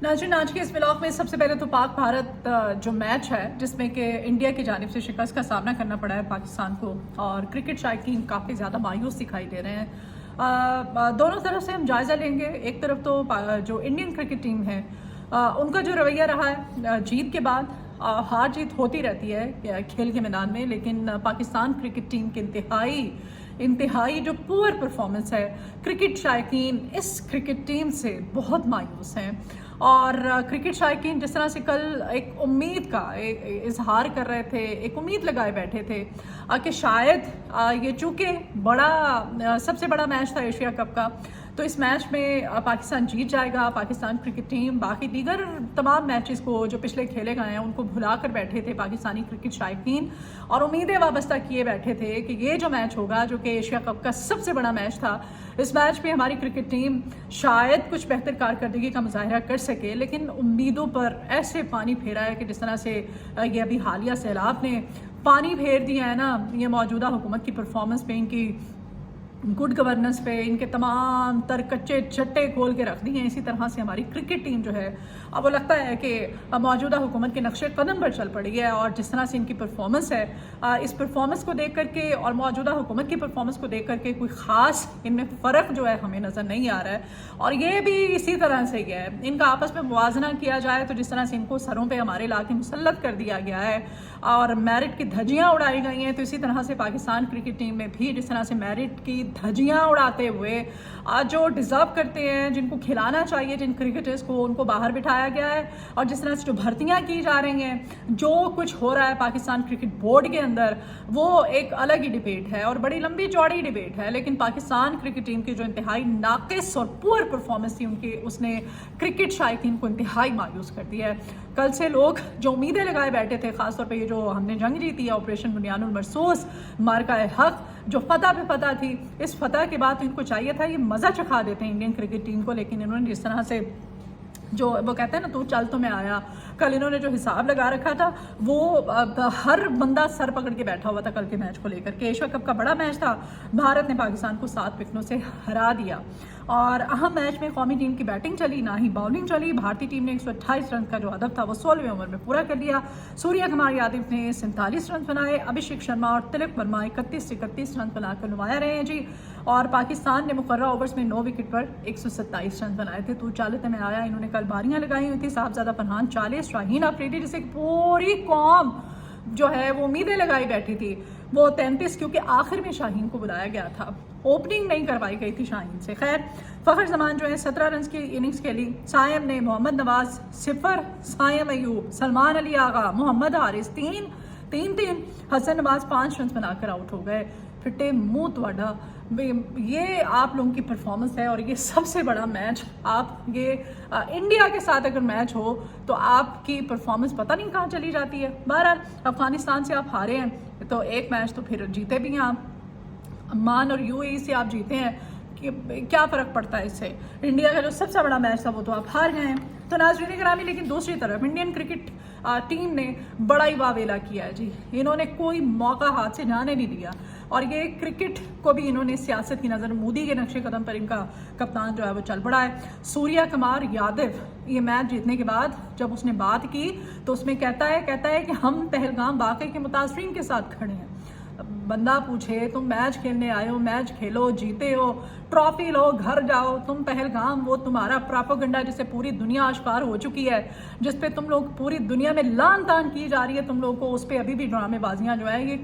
नाज़रीन, आज के इस व्लॉग में सबसे पहले तो पाक भारत जो मैच है जिसमें कि इंडिया की जानिब से शिकस्त का सामना करना पड़ा है पाकिस्तान को, और क्रिकेट शायकीन काफ़ी ज़्यादा मायूस दिखाई दे रहे हैं। दोनों तरफ से हम जायज़ा लेंगे। एक तरफ तो जो इंडियन क्रिकेट टीम है उनका जो रवैया रहा है जीत के बाद, हार जीत होती रहती है खेल के मैदान में, लेकिन पाकिस्तान क्रिकेट टीम के इंतहाई जो पुअर परफॉर्मेंस है, क्रिकेट शायकीन इस क्रिकेट टीम से बहुत मायूस हैं। और क्रिकेट शायकीन जिस तरह से कल एक उम्मीद का इजहार कर रहे थे, एक उम्मीद लगाए बैठे थे कि शायद ये चूँकि सबसे बड़ा मैच था एशिया कप का, तो इस मैच में पाकिस्तान जीत जाएगा। पाकिस्तान क्रिकेट टीम बाकी दीगर तमाम मैचेस को जो पिछले खेले गए हैं उनको भुला कर बैठे थे पाकिस्तानी क्रिकेट शायकीन, और उम्मीदें वाबस्ता किए बैठे थे कि ये जो मैच होगा, जो कि एशिया कप का सबसे बड़ा मैच था, इस मैच में हमारी क्रिकेट टीम शायद कुछ बेहतर कारकर्दगी का मुजाहरा कर सके। लेकिन उम्मीदों पर ऐसे पानी फेरा है कि जिस तरह से ये अभी हालिया सैलाब ने पानी फेर दिया है ना, ये मौजूदा हुकूमत की परफॉर्मेंस पे, इनकी गुड गवर्नेंस पे, इनके तमाम तर कच्चे चट्टे खोल के रख दिए हैं। इसी तरह से हमारी क्रिकेट टीम जो है अब वो लगता है कि मौजूदा हुकूमत के नक्शे कदम पर चल पड़ी है, और जिस तरह से इनकी परफॉर्मेंस है, इस परफॉर्मेंस को देख करके और मौजूदा हुकूमत की परफॉर्मेंस को देख करके कोई ख़ास इनमें फ़र्क जो है हमें नज़र नहीं आ रहा है। और ये भी इसी तरह से ही है, इनका आपस में मुवाजना किया जाए तो जिस तरह से इनको सरों पर हमारे इलाके मुसल्लत कर दिया गया है और मेरिट की धज्जियाँ उड़ाई गई हैं, तो इसी तरह से पाकिस्तान क्रिकेट टीम में भी जिस तरह से मेरिट की धज्जियाँ उड़ाते हुए आज जो डिज़र्व करते हैं, जिनको खिलाना चाहिए, जिन क्रिकेटर्स को, उनको बाहर बिठाया गया है। और जिस तरह से जो भर्तियाँ की जा रही हैं, जो कुछ हो रहा है पाकिस्तान क्रिकेट बोर्ड के अंदर, वो एक अलग ही डिबेट है और बड़ी लंबी चौड़ी डिबेट है। लेकिन पाकिस्तान क्रिकेट टीम की जो इंतहाई नाकिस और पुअर परफॉर्मेंस थी उनकी, उसने क्रिकेट शायकीन को इंतहाई मायूस कर दिया है। कल से लोग जो उम्मीदें लगाए बैठे थे, खासतौर पर ये जो हमने जंग जीती है ऑपरेशन बुनियानुल मरसूस, मार्का हक, जो फतह पे फतह थी, इस फतह के बाद तो इनको चाहिए था ये मज़ा चखा देते हैं इंडियन क्रिकेट टीम को। लेकिन इन्होंने जिस तरह से जो वो कहते हैं ना, तू चल तो मैं आया, कल इन्होंने जो हिसाब लगा रखा था वो हर बंदा सर पकड़ के बैठा हुआ था कल के मैच को लेकर के। एशिया कप का बड़ा मैच था, भारत ने पाकिस्तान को 7 विकेटों से हरा दिया, और अहम मैच में कौमी टीम की बैटिंग चली, ना ही बाउलिंग चली। भारतीय टीम ने 128 रन का जो हदफ था वो 16वें ओवर में पूरा कर लिया। सूर्य कुमार यादव ने 47 रन बनाए, अभिषेक शर्मा और तिलक वर्मा 31 से 31 रन बनाकर नुमाया रहे हैं जी। और पाकिस्तान ने मुकर्रर ओवर्स में 9 विकेट पर 127 रन बनाए थे। तो चालते में आया, इन्होंने कल बारियां लगाई हुई थी, साहबजादा फरहान 40, शाहीन अफरीदी, जिसे पूरी कौम जो है वो उम्मीदें लगाई बैठी थी, वो 33, क्योंकि आखिर में शाहीन को बुलाया गया था, ओपनिंग नहीं करवाई गई थी शाहीन से। खैर, फ़खर जमान जो है 17 रन की इनिंग्स खेली। सायम ने, मोहम्मद नवाज 0, सायम अयूब, सलमान अली आगा, मोहम्मद हारिस 3, हसन नवाज 5 रन बनाकर आउट हो गए। फिटे मुंह तोड़ा, ये आप लोगों की परफॉर्मेंस है। और ये सबसे बड़ा मैच, आप ये इंडिया के साथ अगर मैच हो तो आपकी परफॉर्मेंस पता नहीं कहाँ चली जाती है। बहरहाल, अफगानिस्तान से आप हारे हैं तो एक मैच तो फिर जीते भी हैं आप, अम्मान और यूएई से आप जीते हैं, कि क्या फ़र्क पड़ता है इससे। इंडिया का जो सबसे बड़ा मैच था वो तो आप हार गए हैं। तो नाज़रीन गिरामी, लेकिन दूसरी तरफ इंडियन क्रिकेट टीम ने बड़ा ही वावेला किया है जी। इन्होंने कोई मौका हाथ से जाने नहीं दिया, और ये क्रिकेट को भी इन्होंने सियासत की नज़र, मोदी के नक्शे कदम पर इनका कप्तान जो है वो चल पड़ा है। सूर्य कुमार यादव ये मैच जीतने के बाद जब उसने बात की तो उसमें कहता है कि हम पहलगाम वाक़े के मुतासरीन के साथ खड़े हैं। बंदा पूछे, तुम मैच खेलने आए हो, मैच खेलो, जीते हो, ट्रॉफी लो, घर जाओ, तुम पहलगाम, वो तुम्हारा प्रोपेगेंडा जिसे पूरी दुनिया आश्कार हो चुकी है, जिस पे तुम लोग पूरी दुनिया में लान तान की जा रही है तुम लोगों को, उस पर अभी भी ड्रामेबाजियां जो है, ये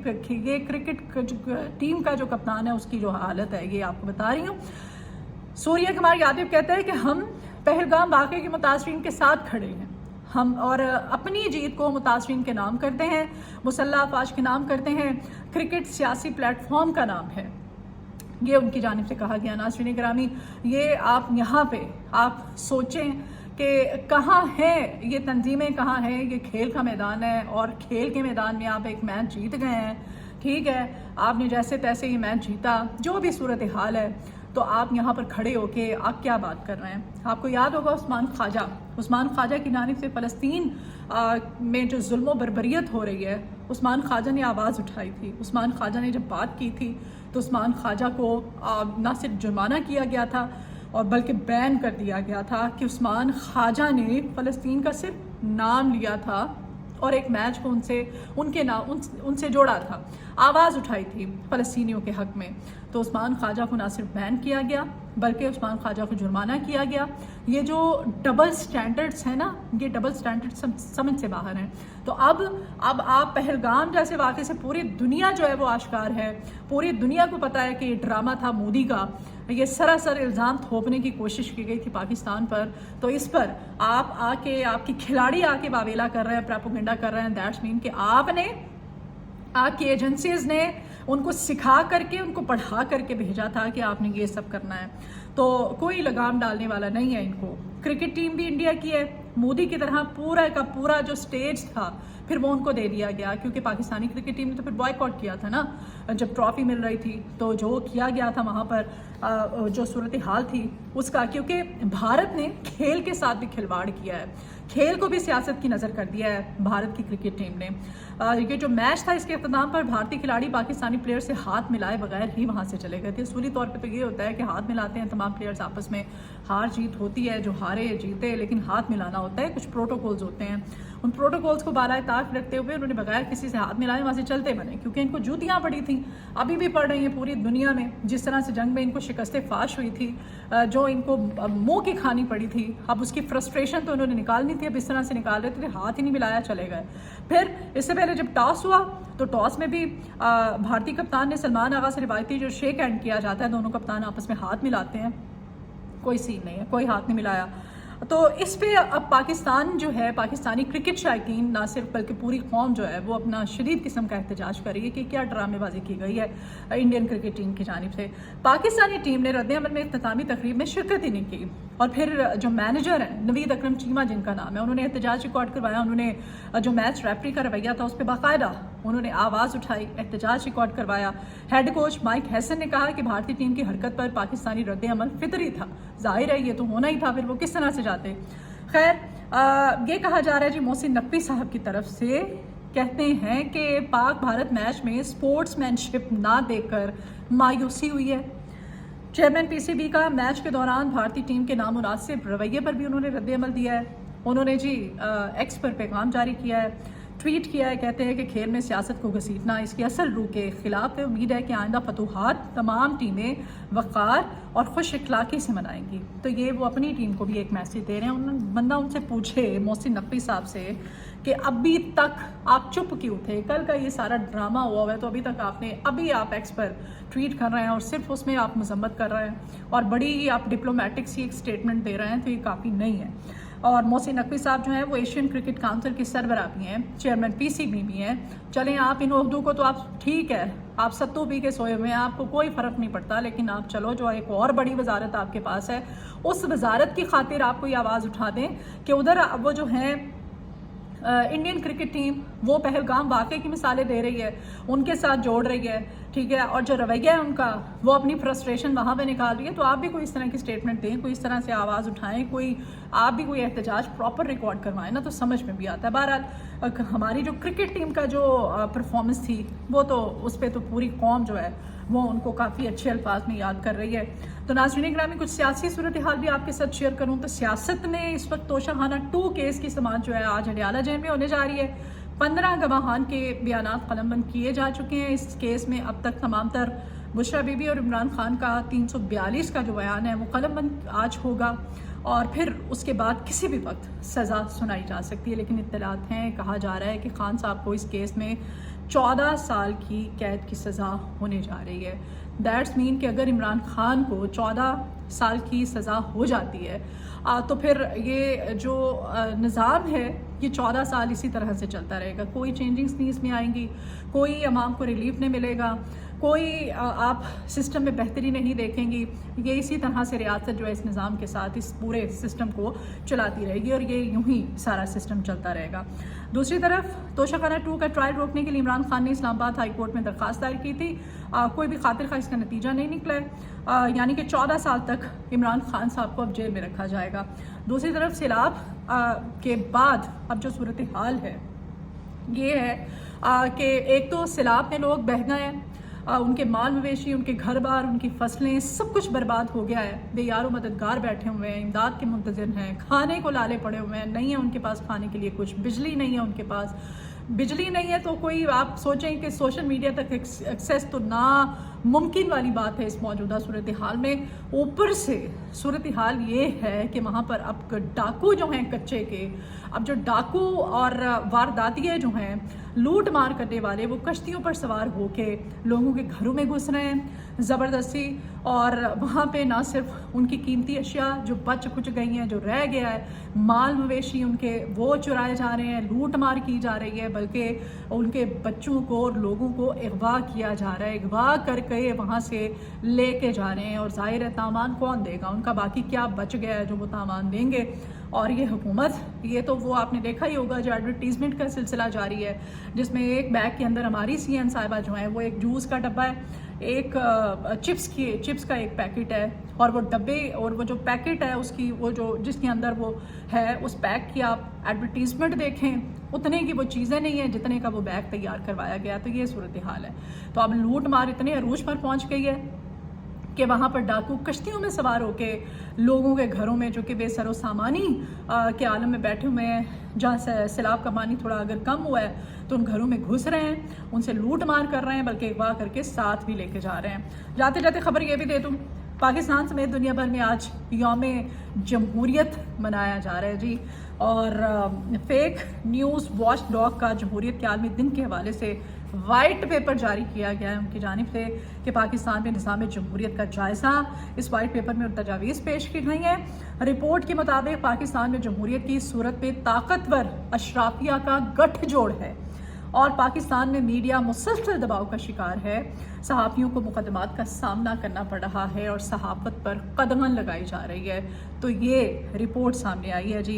क्रिकेट टीम का जो कप्तान है उसकी जो हालत है ये आपको बता रही हूँ। सूर्य कुमार यादव कहते हैं कि हम पहलगाम वाक़े के मुतासरीन के साथ खड़े हैं, हम और अपनी जीत को मुतासरीन के नाम करते हैं, मुसल्लह अफवाज के नाम करते हैं, क्रिकेट सियासी प्लेटफॉर्म का नाम है, ये उनकी जानिब से कहा गया। नाज़रीन गिरामी, ये आप यहाँ पे आप सोचें कि कहाँ है ये तंजीमें, कहाँ है ये खेल का मैदान है, और खेल के मैदान में आप एक मैच जीत गए हैं, ठीक है, आपने जैसे तैसे ये मैच जीता, जो भी सूरत हाल है, तो आप यहाँ पर खड़े होके आप क्या बात कर रहे हैं। आपको याद होगा उस्मान ख्वाजा की जानिब से फ़लस्तीन में जो जुल्म बर्बरियत हो रही है, उस्मान ख्वाजा ने आवाज़ उठाई थी। उस्मान ख्वाजा ने जब बात की थी तो उस्मान ख्वाजा को ना सिर्फ जुर्माना किया गया था, اور بلکہ بین کر دیا گیا تھا کہ عثمان خواجہ نے فلسطین کا صرف نام لیا تھا اور ایک میچ کو ان سے جوڑا تھا، آواز اٹھائی تھی فلسطینیوں کے حق میں، تو عثمان خواجہ کو نہ صرف بین کیا گیا بلکہ عثمان خواجہ کو جرمانہ کیا گیا۔ یہ جو ڈبل سٹینڈرڈز ہیں نا، یہ ڈبل سٹینڈرڈ سمجھ سے باہر ہیں۔ تو اب آپ پہلگام جیسے واقعے سے پوری دنیا جو ہے وہ آشکار ہے، پوری دنیا کو پتہ ہے کہ یہ ڈرامہ تھا مودی کا، یہ سراسر الزام تھوپنے کی کوشش کی گئی تھی پاکستان پر۔ تو اس پر آپ کے کھلاڑی آ کے واویلا کر رہے ہیں، پراپوگنڈا کر رہے ہیں، دیٹس مین کہ آپ کی ایجنسیز نے ان کو سکھا کر کے، ان کو پڑھا کر کے بھیجا تھا کہ آپ نے یہ سب کرنا ہے۔ تو کوئی لگام ڈالنے والا نہیں ہے ان کو۔ کرکٹ ٹیم بھی انڈیا کی ہے، مودی کی طرح پورا کا پورا جو سٹیج تھا پھر وہ ان کو دے دیا گیا، کیونکہ پاکستانی کرکٹ ٹیم نے تو پھر بوائیکاٹ کیا تھا نا جب ٹرافی مل رہی تھی۔ تو جو کیا گیا تھا وہاں پر جو صورتحال تھی اس کا، کیونکہ بھارت نے کھیل کے ساتھ بھی کھلواڑ کیا ہے، کھیل کو بھی سیاست کی نظر کر دیا ہے بھارت کی کرکٹ ٹیم نے۔ یہ جو میچ تھا اس کے اختتام پر بھارتی کھلاڑی پاکستانی پلیئر سے ہاتھ ملائے بغیر ہی وہاں سے چلے گئے تھے۔ اصولی طور پہ تو یہ ہوتا ہے کہ ہاتھ ملاتے ہیں تمام پلیئرز آپس میں، ہار جیت ہوتی ہے، جو ہارے جیتے، لیکن ہاتھ ملانا ہوتا ہے، کچھ پروٹوکولز ہوتے ہیں۔ ان پروٹوکولز کو بالائے طاق رکھتے ہوئے انہوں نے بغیر کسی سے ہاتھ ملائے وہاں سے چلتے بنے، کیونکہ ان کو جوتیاں پڑی تھیں، ابھی بھی پڑ رہی ہیں پوری دنیا میں۔ جس طرح سے جنگ میں ان کو شکست فاش ہوئی تھی، جو ان کو منہ کی کھانی پڑی تھی، اب اس کی فرسٹریشن تو انہوں نے نکالنی تھی، اب اس طرح سے نکال رہے تھے، ہاتھ ہی نہیں ملایا چلے گئے۔ پھر اس سے پہلے جب ٹاس ہوا تو ٹاس میں بھی بھارتی کپتان نے سلمان آغا سے روایتی جو شیک ہینڈ کیا جاتا ہے، دونوں کپتان آپس میں ہاتھ ملاتے ہیں، کوئی سین نہیں ہے، کوئی ہاتھ نہیں ملایا۔ تو اس پہ اب پاکستان جو ہے، پاکستانی کرکٹ شائقین نہ صرف بلکہ پوری قوم جو ہے وہ اپنا شدید قسم کا احتجاج کر رہی ہے کہ کیا ڈرامے بازی کی گئی ہے انڈین کرکٹ ٹیم کی جانب سے۔ پاکستانی ٹیم نے رد عمل میں اختتامی تقریب میں شرکت ہی نہیں کی، اور پھر جو مینیجر ہیں نوید اکرم چیمہ جن کا نام ہے، انہوں نے احتجاج ریکارڈ کروایا، انہوں نے جو میچ ریفری کا رویہ تھا اس پہ باقاعدہ انہوں نے آواز اٹھائی، احتجاج ریکارڈ کروایا۔ ہیڈ کوچ مائک ہیسن نے کہا کہ بھارتی ٹیم کی حرکت پر پاکستانی رد عمل فطری تھا، ظاہر ہے یہ تو ہونا ہی تھا، پھر وہ کس طرح سے جاتے۔ خیر یہ کہا جا رہا ہے جی محسن نقوی صاحب کی طرف سے، کہتے ہیں کہ پاک بھارت میچ میں سپورٹس مین شپ نہ دیکھ کر مایوسی ہوئی ہے۔ چیئرمین پی سی بی کا میچ کے دوران بھارتی ٹیم کے نامناسب رویے پر بھی انہوں نے رد عمل دیا ہے۔ انہوں نے جی ایکس پر پیغام جاری کیا ہے، ٹویٹ کیا ہے، کہتے ہیں کہ کھیل میں سیاست کو گھسیٹنا اس کی اصل روح کے خلاف ہے۔ امید ہے کہ آئندہ فتوحات تمام ٹیمیں وقار اور خوش اخلاقی سے منائیں گی۔ تو یہ وہ اپنی ٹیم کو بھی ایک میسیج دے رہے ہیں۔ بندہ ان سے پوچھے محسن نقوی صاحب سے کہ ابھی تک آپ چپ کیوں تھے؟ کل کا یہ سارا ڈرامہ ہوا ہے تو ابھی تک ابھی آپ ایکس پر ٹویٹ کر رہے ہیں اور صرف اس میں آپ مذمت کر رہے ہیں اور بڑی آپ ڈپلومیٹک سی ایک سٹیٹمنٹ دے رہے ہیں، تو یہ کافی نہیں ہے۔ اور محسن نقوی صاحب جو ہیں وہ ایشین کرکٹ کونسل کے سربراہ بھی ہیں، چیئرمین پی سی بی بھی ہیں۔ چلیں آپ ان عہدوں کو تو آپ ٹھیک ہے، آپ ستو پی کے سوئے ہوئے ہیں، آپ کو کوئی فرق نہیں پڑتا، لیکن آپ چلو جو ایک اور بڑی وزارت آپ کے پاس ہے اس وزارت کی خاطر آپ کو یہ آواز اٹھا دیں کہ ادھر وہ جو ہیں انڈین کرکٹ ٹیم وہ پہلگام واقعے کی مثالیں دے رہی ہے، ان کے ساتھ جوڑ رہی ہے، ٹھیک ہے، اور جو رویہ ہے ان کا وہ اپنی فرسٹریشن وہاں پہ نکال رہی ہے، تو آپ بھی کوئی اس طرح کی سٹیٹمنٹ دیں، کوئی اس طرح سے آواز اٹھائیں، آپ بھی کوئی احتجاج پراپر ریکارڈ کروائیں نا، تو سمجھ میں بھی آتا ہے۔ بہرحال ہماری جو کرکٹ ٹیم کا جو پرفارمنس تھی وہ تو اس پہ تو پوری قوم جو ہے وہ ان کو کافی اچھے الفاظ میں یاد کر رہی ہے۔ تو ناظرین گرامی کچھ سیاسی صورتحال بھی آپ کے ساتھ شیئر کروں تو سیاست میں اس وقت توشہ خانہ 2 کیس کی سماعت جو ہے آج ہڈیالہ جیل میں ہونے جا رہی ہے۔ 15 گواہان کے بیانات قلم بند کیے جا چکے ہیں۔ اس کیس میں اب تک تمام تر بشریٰ بی بی اور عمران خان کا 342 کا جو بیان ہے وہ قلم بند آج ہوگا، اور پھر اس کے بعد کسی بھی وقت سزا سنائی جا سکتی ہے، لیکن اطلاعات ہیں، کہا جا رہا ہے کہ خان صاحب کو اس کیس میں 14 سال کی قید کی سزا ہونے جا رہی ہے۔ دیٹس مین کہ اگر عمران خان کو 14 سال کی سزا ہو جاتی ہے تو پھر یہ جو نظام ہے یہ 14 سال اسی طرح سے چلتا رہے گا، کوئی چینجنگز نہیں اس میں آئیں گی، کوئی عوام کو ریلیف نہیں ملے گا، کوئی آپ سسٹم میں بہتری نہیں دیکھیں گی، یہ اسی طرح سے ریاست جو ہے اس نظام کے ساتھ اس پورے سسٹم کو چلاتی رہے گی اور یہ یوں ہی سارا سسٹم چلتا رہے گا۔ دوسری طرف توشہ خانہ 2 کا ٹرائل روکنے کے لیے عمران خان نے اسلام آباد ہائی کورٹ میں درخواست دائر کی تھی، کوئی بھی خاطر خواہ اس کا نتیجہ نہیں نکلا ہے، یعنی کہ 14 سال تک عمران خان صاحب کو اب جیل میں رکھا جائے گا۔ دوسری طرف سیلاب کے بعد اب جو صورتحال ہے یہ ہے کہ ایک تو سیلاب میں لوگ بہہ گئے ہیں، उनके माल मवेशी, उनके घर बार, उनकी फसलें, सब कुछ बर्बाद हो गया है। बेयारो मददगार बैठे हुए हैं, इमदाद के मुंतज़िर हैं, खाने को लाले पड़े हुए हैं, नहीं है उनके पास खाने के लिए कुछ, बिजली नहीं है उनके पास। बिजली नहीं है तो कोई आप सोचें कि सोशल मीडिया तक एक्सेस तो ना मुमकिन वाली बात है इस मौजूदा सूरत हाल में। ऊपर से सूरत हाल ये है कि वहाँ पर अब डाकू जो हैं कच्चे के, अब जो डाकू और वारदातिये जो हैं, लूट मार करने वाले, वो कश्तियों पर सवार होके लोगों के घरों में घुस रहे हैं ज़बरदस्ती, और वहाँ पे ना सिर्फ उनकी कीमती अशिया जो बच कुछ गई हैं, जो रह गया है, माल मवेशी उनके वो चुराए जा रहे हैं, लूट मार की जा रही है, बल्कि उनके बच्चों को और लोगों को अगवा किया जा रहा है, अगवा करके वहाँ से लेके जा रहे हैं। और ज़ाहिर है तामान कौन देगा, उनका बाकी क्या बच गया है जो वो तामान देंगे। और ये हुकूमत, ये तो वो आपने देखा ही होगा जो एडवर्टीज़मेंट का सिलसिला जारी है, जिसमें एक बैग के अंदर हमारी CN साहिबा जो है वो एक जूस का डब्बा है, एक चिप्स का एक पैकेट है, और वो डब्बे और वो जो पैकेट है उसकी वो जो जिसके अंदर वो है उस बैग की आप एडवर्टीज़मेंट देखें, उतने की वो चीज़ें नहीं है जितने का वो बैग तैयार करवाया गया। तो ये सूरत हाल है। तो अब लूट मार इतने अरूज पर पहुंच गई है कि वहाँ पर डाकू कश्तियों में सवार होके लोगों के घरों में, जो कि बेसरो सामानी के आलम में बैठे हुए हैं, जहाँ से सैलाब का पानी थोड़ा अगर कम हुआ है तो उन घरों में घुस रहे हैं, उनसे लूट मार कर रहे हैं, बल्कि अगवा करके साथ भी लेके जा रहे हैं। जाते जाते खबर ये भी दे दूँ, पाकिस्तान समेत दुनिया भर में आज यौम जमहूरियत मनाया जा रहा है जी। और फेक न्यूज़ वॉच डॉग का जमहूरियत के आलमी दिन के हवाले से वाइट पेपर जारी किया गया है उनकी जानिब से कि पाकिस्तान में निज़ाम जमहूरियत का जायज़ा। इस वाइट पेपर में तजावीज़ पेश की गई हैं। रिपोर्ट के मुताबिक पाकिस्तान में जमहूरियत की सूरत में ताकतवर अशराफिया का गठजोड़ है और पाकिस्तान में मीडिया मुसलसल दबाव का शिकार है। सहाफ़ियों को मुकदमात का सामना करना पड़ रहा है और सहाफ़त पर कदमन लगाई जा रही है। तो ये रिपोर्ट सामने आई है जी।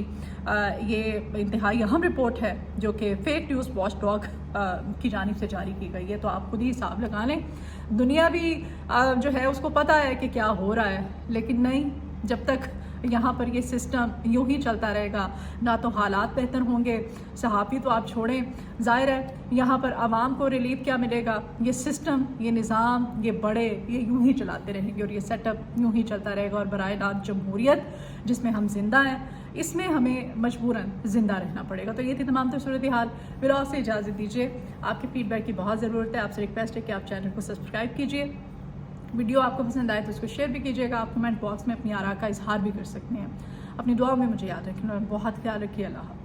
ये इंतहाई अहम रिपोर्ट है जो कि फेक न्यूज़ वॉच डॉग की जानिब से जारी की गई है। तो आप खुद ही हिसाब लगा लें। दुनिया भी जो है उसको पता है कि क्या हो रहा है, लेकिन नहीं, जब तक यहाँ पर ये सिस्टम यूँ ही चलता रहेगा ना तो हालात बेहतर होंगे। सहाफ़ी तो आप छोड़ें, ज़ाहिर है यहाँ पर आवाम को रिलीफ क्या मिलेगा। ये सिस्टम, ये निज़ाम, ये बड़े, ये यूँ ही चलाते रहेंगे और ये सेटअप यूँ ही चलता रहेगा। और बराए रास्त जमहूरियत जिसमें हम जिंदा हैं, इसमें हमें मजबूरन ज़िंदा रहना पड़ेगा। तो ये थी तमाम सूरत हाल। फिलहाल से इजाज़त दीजिए। आपके फीडबैक की बहुत ज़रूरत है। आपसे रिक्वेस्ट है कि आप चैनल को सब्सक्राइब कीजिए। वीडियो आपको पसंद आए तो उसको शेयर भी कीजिएगा। आप कमेंट बॉक्स में अपनी आरा का इजहार भी कर सकते हैं। अपनी दुआ में मुझे याद रखें। बहुत ख्याल रखिए। अल्लाह।